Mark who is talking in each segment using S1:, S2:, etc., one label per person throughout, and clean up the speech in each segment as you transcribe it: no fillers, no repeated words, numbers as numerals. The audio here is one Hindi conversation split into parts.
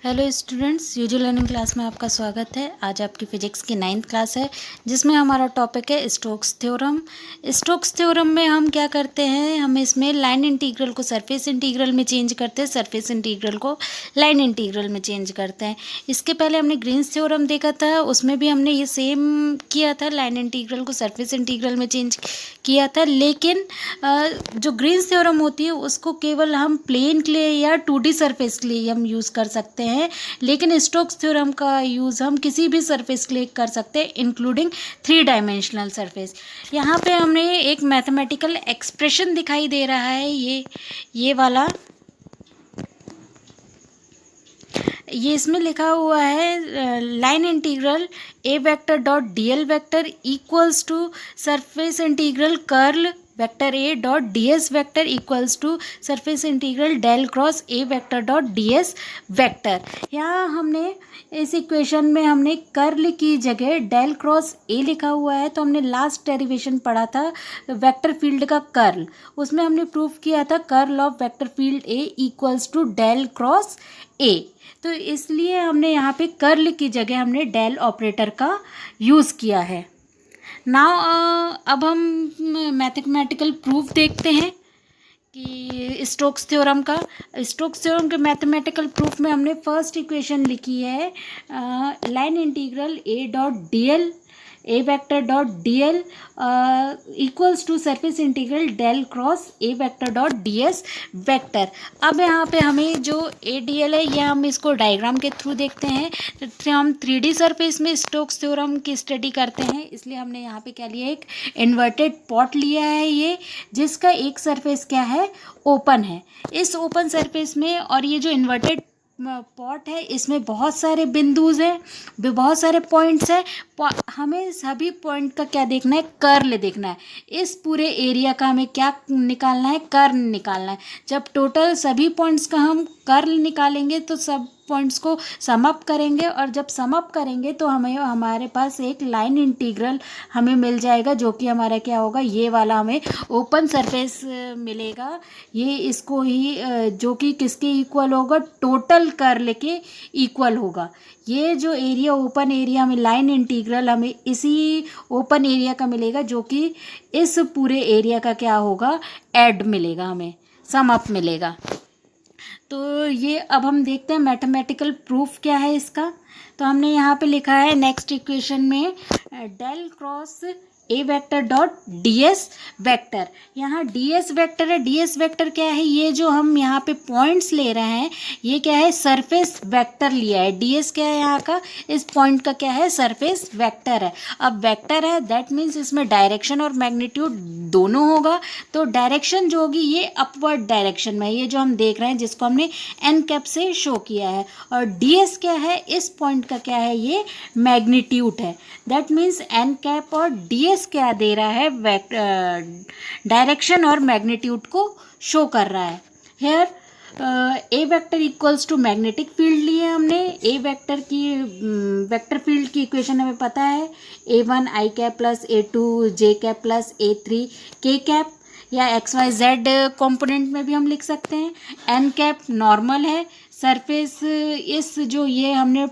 S1: Hello students, usual learning class में आपका स्वागत है। आज आपकी फिजिक्स की 9th क्लास है जिसमें हमारा टॉपिक है स्टोक्स थ्योरम। स्टोक्स थ्योरम में हम क्या करते हैं, हम इसमें लाइन इंटीग्रल को सरफेस इंटीग्रल में चेंज करते हैं, सरफेस इंटीग्रल को लाइन इंटीग्रल में चेंज करते हैं। इसके पहले हमने ग्रीन्स थ्योरम देखा था, उसमें भी हमने ये सेम किया था, लाइन इंटीग्रल को सरफेस इंटीग्रल में चेंज किया था। लेकिन जो ग्रीन्स थ्योरम होती है उसको केवल हम प्लेन के लिए या 2D सरफेस के लिए हम यूज़ कर सकते हैं, लेकिन स्टोक्स थ्योरम का यूज़ हम किसी भी सरफेस के लिए कर सकते हैं, इंक्लूडिंग 3 डायमेंशनल सरफेस। यहाँ पे हमने एक मैथमेटिकल एक्सप्रेशन दिखाई दे रहा है, ये वाला, ये इसमें लिखा हुआ है line integral a vector dot D L vector equals to surface integral curl vector a dot D S vector equals to surface integral del cross A vector dot D S vector. यहाँ हमने इस इक्वेशन में हमने कर्ल की जगह डेल क्रॉस ए लिखा हुआ है, तो हमने लास्ट डेरिवेशन पढ़ा था वेक्टर फील्ड का कर्ल, उसमें हमने प्रूफ किया था curl of vector field a equals to del cross a. तो इसलिए हमने यहाँ पे कर्ल की जगह हमने डेल ऑपरेटर का यूज़ किया है। नाउ अब हम मैथमेटिकल प्रूफ देखते हैं कि स्टोक्स थ्योरम का। स्टोक्स थ्योरम के मैथमेटिकल प्रूफ में हमने फर्स्ट इक्वेशन लिखी है line integral A dot D L A vector dot D L equals to surface integral del cross A vector dot D S vector. अब यहाँ पे हमें जो ए डी एल है यह हम इसको डायग्राम के थ्रू देखते हैं। तो हम 3D सरफेस में स्टोक्स थ्योरम की स्टडी करते हैं, इसलिए हमने यहाँ पे क्या लिया, एक इन्वर्टेड पॉट लिया है ये, जिसका एक सरफेस क्या है, ओपन है। इस ओपन सरफेस में और ये जो इन्वर्टेड पॉट है इसमें बहुत सारे बिंदुज हैं, बहुत सारे पॉइंट्स हैं। हमें सभी पॉइंट का क्या देखना है, कर्ल देखना है। इस पूरे एरिया का हमें क्या निकालना है, कर्ल निकालना है। जब टोटल सभी पॉइंट्स का हम कर्ल निकालेंगे तो सब पॉइंट्स को सम अप करेंगे, और जब सम अप करेंगे तो हमें हमारे पास एक लाइन इंटीग्रल हमें मिल जाएगा, जो कि हमारा क्या होगा, ये वाला हमें ओपन सरफेस मिलेगा। ये इसको ही जो कि किसके इक्वल होगा, टोटल कर्ल के इक्वल होगा। ये जो एरिया ओपन एरिया में लाइन इंटीग्रल हमें इसी ओपन एरिया का मिलेगा, जो कि इस पूरे एरिया का क्या होगा, ऐड मिलेगा, हमें सम अप मिलेगा। तो ये अब हम देखते हैं मैथमेटिकल प्रूफ क्या है इसका। तो हमने यहाँ पे लिखा है नेक्स्ट इक्वेशन में डेल क्रॉस ए vector dot D S vector. यहाँ डी एस वेक्टर है, डी एस वेक्टर क्या है, ये जो हम यहाँ पे पॉइंट्स ले रहे हैं ये क्या है, सरफेस वेक्टर लिया है। डी एस क्या है यहाँ का, इस पॉइंट का क्या है, सरफेस वेक्टर है। अब वेक्टर है दैट मीन्स इसमें डायरेक्शन और मैग्नीट्यूड दोनों होगा। तो डायरेक्शन जो होगी ये अपवर्ड डायरेक्शन में है, ये जो हम देख रहे हैं जिसको हमने एन कैप से शो किया है। और डी एस क्या है, इस पॉइंट का क्या है, ये मैग्नीट्यूड है। दैट मीन्स एन कैप और डी एस क्या दे रहा है, डायरेक्शन और मैग्नीट्यूड को शो कर रहा है। Here A vector equals to magnetic field लिए हमने। ए वेक्टर की वेक्टर फील्ड की इक्वेशन हमें पता है, A1 I cap plus A2 J cap plus A3 K cap, या एक्स वाई जेड कॉम्पोनेंट में भी हम लिख सकते हैं। एन कैप नॉर्मल है, सरफेस इस जो ये हमने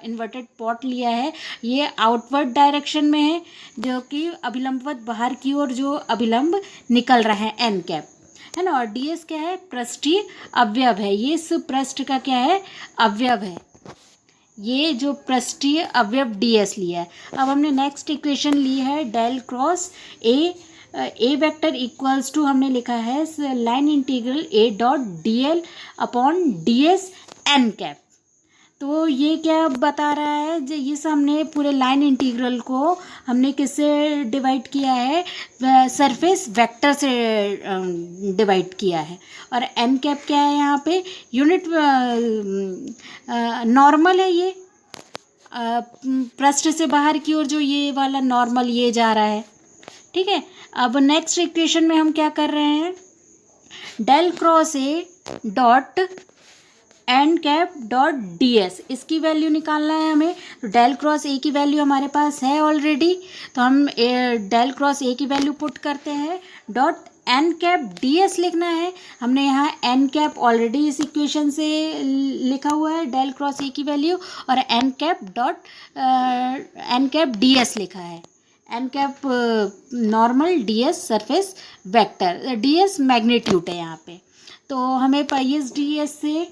S1: इन्वर्टेड पॉट लिया है ये आउटवर्ड डायरेक्शन में है, जो कि अभिलंबवत बाहर की ओर जो अभिलंब निकल रहा है, एन कैप है ना। और डी एस क्या है, पृष्ठीय अवयव है, ये इस पृष्ठ का क्या है, अवयव है, ये जो पृष्ठीय अवयव डी एस लिया है। अब हमने नेक्स्ट इक्वेशन ली है del cross A vector equals to, हमने लिखा है line integral A dot D L upon D S N cap. तो ये क्या बता रहा है, जो इस हमने पूरे लाइन इंटीग्रल को हमने किससे डिवाइड किया है, सरफेस वेक्टर से डिवाइड किया है। और एन कैप क्या है, यहाँ पे यूनिट नॉर्मल है, ये पृष्ठ से बाहर की ओर जो ये वाला नॉर्मल ये जा रहा है, ठीक है। अब नेक्स्ट इक्वेशन में हम क्या कर रहे हैं, del cross A dot N cap dot D S, इसकी वैल्यू निकालना है हमें। तो डेल क्रॉस ए की वैल्यू हमारे पास है ऑलरेडी, तो हम डेल क्रॉस ए की वैल्यू पुट करते हैं, dot N cap D S लिखना है। हमने यहाँ एन कैप ऑलरेडी इस इक्वेशन से लिखा हुआ है, डेल क्रॉस ए की वैल्यू, और एन कैप डी एस लिखा है। N cap normal, D S surface vector, D S magnitude है यहाँ पे। तो हमें इस डी एस से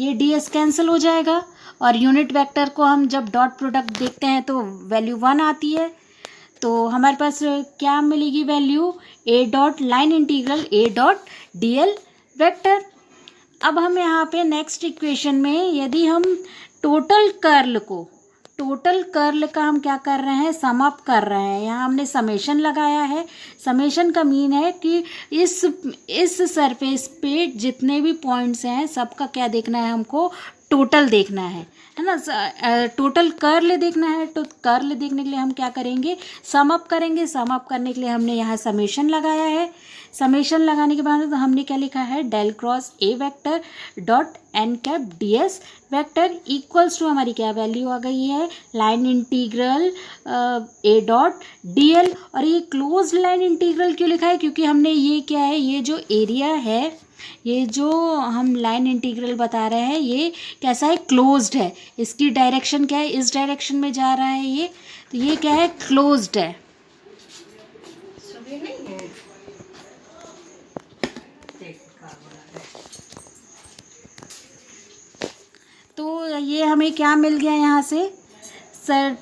S1: ये डी एस कैंसिल हो जाएगा, और यूनिट वेक्टर को हम जब डॉट प्रोडक्ट देखते हैं तो वैल्यू 1 आती है। तो हमारे पास क्या मिलेगी value, A dot line integral A dot D L vector. अब हम यहाँ पे नेक्स्ट इक्वेशन में यदि हम टोटल कर्ल का हम क्या कर रहे हैं, सम अप कर रहे हैं। यहाँ हमने समेशन लगाया है। समेशन का मीन है कि इस सरफेस पे जितने भी पॉइंट्स हैं सबका क्या देखना है, हमको टोटल देखना है ना, टोटल कर्ल देखना है। तो कर्ल देखने के लिए हम क्या करेंगे, सम अप करेंगे। सम अप करने के लिए हमने यहाँ समेशन लगाया है। समेशन लगाने के बाद हमने क्या लिखा है, del cross A vector dot N cap D S vector equals to हमारी क्या वैल्यू आ गई है, line integral A dot D L. और ये क्लोज लाइन इंटीग्रल क्यों लिखा है, क्योंकि हमने ये क्या है, ये जो एरिया है, ये जो हम लाइन इंटीग्रल बता रहे हैं ये कैसा है, क्लोज्ड है। इसकी डायरेक्शन क्या है, इस डायरेक्शन में जा रहा है ये, तो ये क्या है, क्लोज्ड है। तो ये हमें क्या मिल गया यहाँ से,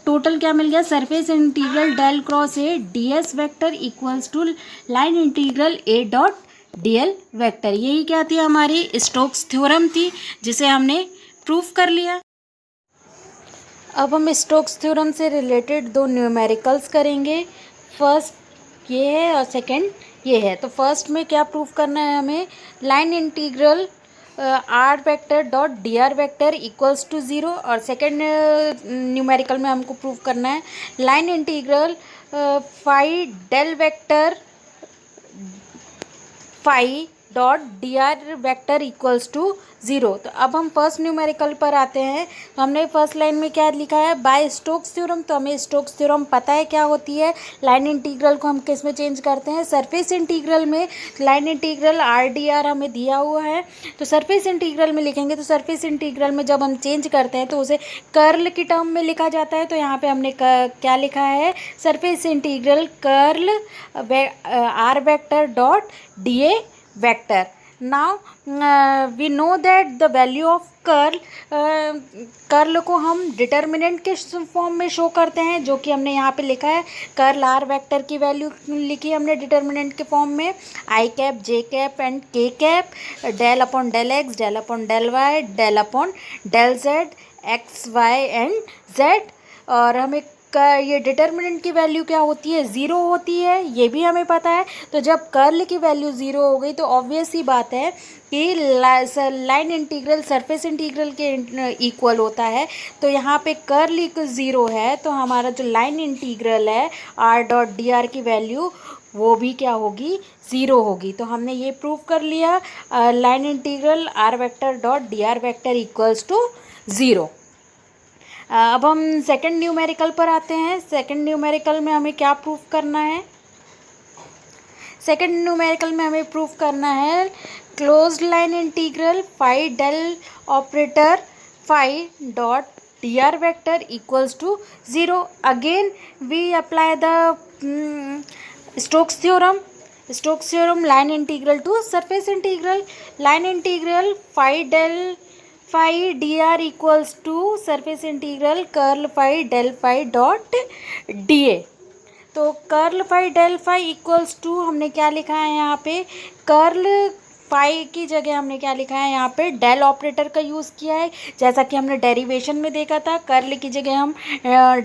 S1: टोटल क्या मिल गया, surface integral del cross A D S vector equals to line integral A dot D L vector. यही क्या थी, हमारी स्टोक्स थ्योरम थी, जिसे हमने प्रूफ कर लिया। अब हम स्टोक्स थ्योरम से रिलेटेड 2 न्यूमेरिकल्स करेंगे। फर्स्ट ये है और सेकंड ये है। तो फर्स्ट में क्या प्रूफ करना है हमें, line integral R vector dot D R vector equals to 0, और सेकेंड न्यूमेरिकल में हमको प्रूफ करना है line integral phi del vector phi dot D R vector equals to 0। तो अब हम फर्स्ट न्यूमेरिकल पर आते हैं। तो हमने फर्स्ट लाइन में क्या लिखा है, बाय स्टोक्स थ्योरम। तो हमें स्टोक्स थ्योरम पता है क्या होती है। लाइन इंटीग्रल को हम किस में चेंज करते हैं, सरफेस इंटीग्रल में। Line integral R D R हमें दिया हुआ है, तो सरफेस इंटीग्रल में लिखेंगे। तो सरफेस इंटीग्रल में जब हम चेंज करते हैं तो उसे कर्ल की टर्म में लिखा जाता है। तो यहाँ पे हमने क्या लिखा है, surface integral curl R vector dot D A vector. Now we know that the value of curl को हम डिटर्मिनेंट के फॉर्म में शो करते हैं, जो कि हमने यहाँ पे लिखा है। कर्ल आर वेक्टर की वैल्यू लिखी हमने डिटर्मिनेंट के फॉर्म में, I cap J cap and K cap, del upon del X, del upon del Y, del upon del Z, X Y and Z. और हमें ये डिटर्मिनेंट की वैल्यू क्या होती है, 0 होती है, ये भी हमें पता है। तो जब कर्ल की वैल्यू 0 हो गई तो ऑब्वियस सी बात है कि लाइन इंटीग्रल सरफेस इंटीग्रल के इक्वल होता है। तो यहाँ पे कर्ल 0 है, तो हमारा जो लाइन इंटीग्रल है आर डॉट डी आर की वैल्यू वो भी क्या होगी, 0 होगी। तो हमने ये प्रूव कर लिया, line integral R vector dot D R vector equals to 0। अब हम सेकंड न्यूमेरिकल पर आते हैं। सेकंड न्यूमेरिकल में हमें क्या प्रूफ करना है, सेकंड न्यूमेरिकल में हमें प्रूफ करना है closed line integral phi del operator phi dot D R vector equals to 0। Again we apply the Stokes theorem. Stokes theorem line integral to surface integral, line integral phi del phi D R equals to surface integral curl phi del phi dot D A. तो curl phi del phi equals to हमने क्या लिखा है यहाँ पे, कर्ल फाई की जगह हमने क्या लिखा है यहाँ पे, डेल ऑपरेटर का यूज़ किया है। जैसा कि हमने डेरिवेशन में देखा था, कर्ल की जगह हम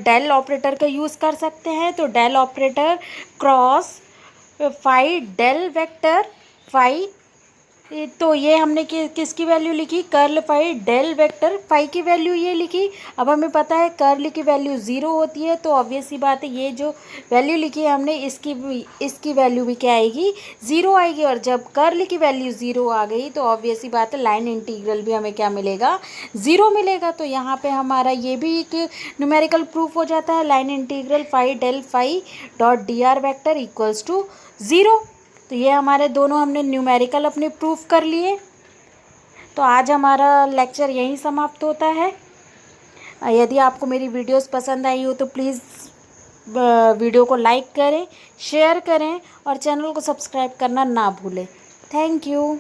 S1: डेल ऑपरेटर का यूज़ कर सकते हैं। तो del operator cross phi del vector phi, तो ये हमने किसकी वैल्यू लिखी, curl phi del vector phi की वैल्यू ये लिखी। अब हमें पता है कर्ल की वैल्यू 0 होती है, तो ऑब्वियस सी बात है ये जो वैल्यू लिखी है हमने इसकी वैल्यू भी क्या आएगी, 0 आएगी। और जब कर्ल की वैल्यू 0 आ गई तो ऑब्वियस सी बात है लाइन इंटीग्रल भी हमें क्या मिलेगा, 0 मिलेगा। तो यहाँ पे हमारा ये भी एक न्यूमेरिकल प्रूफ हो जाता है, line integral phi del phi dot D R vector equals to 0। तो तो ये हमारे दोनों हमने न्यूमेरिकल अपने प्रूफ कर लिए। तो आज हमारा लेक्चर यहीं समाप्त होता है। यदि आपको मेरी वीडियोस पसंद आई हो तो प्लीज़ वीडियो को लाइक करें, शेयर करें और चैनल को सब्सक्राइब करना ना भूलें। Thank you.